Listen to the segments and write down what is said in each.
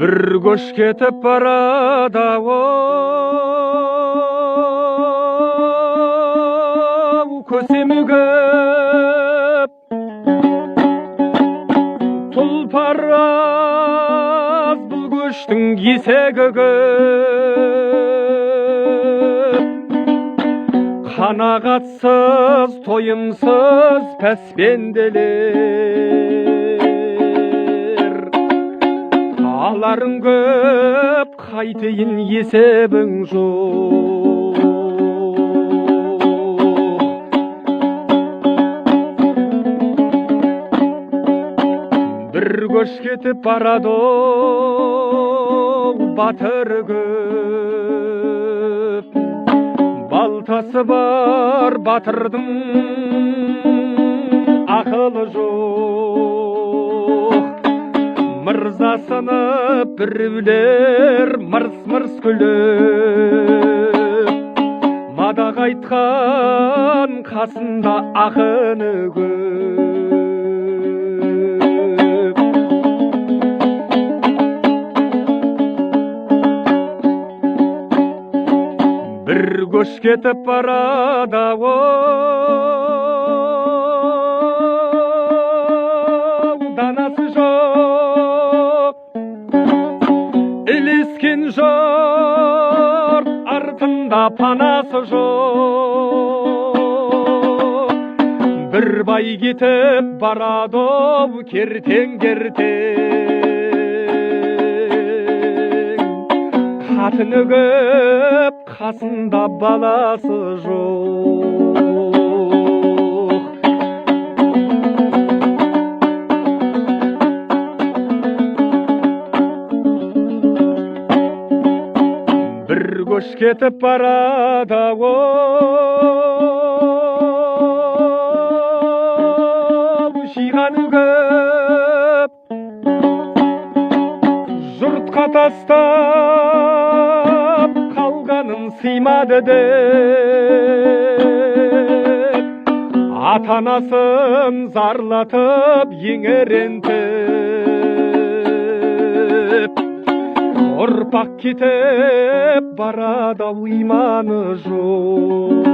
Bir көш кетіп барады ау, көсемігіп тұлпар аз бұл көштің есегі көп, қанағатсыз тойымсыз пәспенделер, аларың көп қайтейін есебің жоқ. Bir көш кетіп барады батыр көп, балтасы бар батырдың ақылы жоқ. Мырзасыны біреулер мырс-мырс күліп, мадақ айтқан қасында ақыны көп. Bir көш кетіп барады ау, данасы жоқ, ілескен жұрт артында панасы жоқ. Bir бай кетіп барады ау, кертең-кертең, қатыны көп, қасында баласы жоқ. Bir көш кетіп барады ау, жиғаны көп, жұртқа тастап қалғаным сыймады деп, ата-анасын зарлатып еңірентіп, ұрпақ кетіп барады ау, иманы жоқ.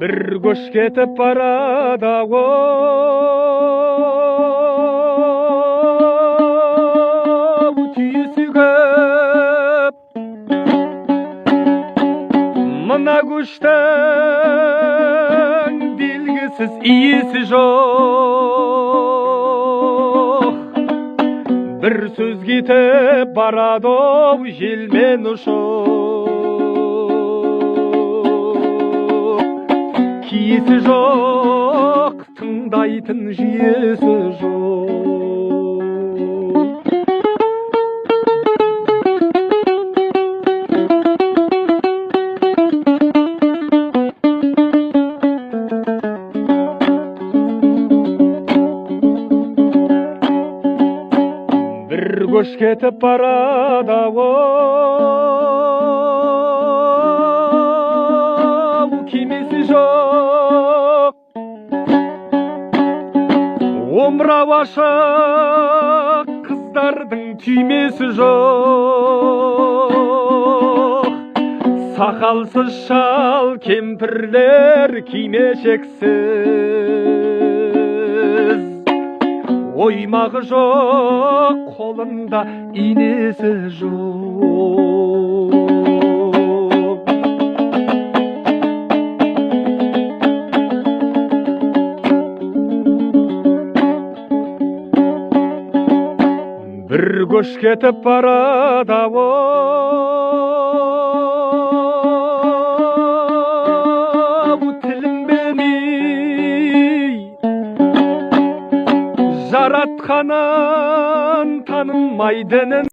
Bir көш кетіп барады ау, түйесі көп, мына көштің белгісіз иесі жоқ. Bir сөз кетіп барады ау, желмен ұшып, киесі жоқ, тыңдайтын жүйесі жоқ. Bir көш кетіп барады ау, кемесі жоқ, омырау ашық қыздардың түймесі жоқ. Сақалсыз шал кемпірлер кимешексіз, оймағы жоқ, қолында инесі жоқ. Bir көш кетіп барады ау, тілін білмей, жаратқанын танымай дінін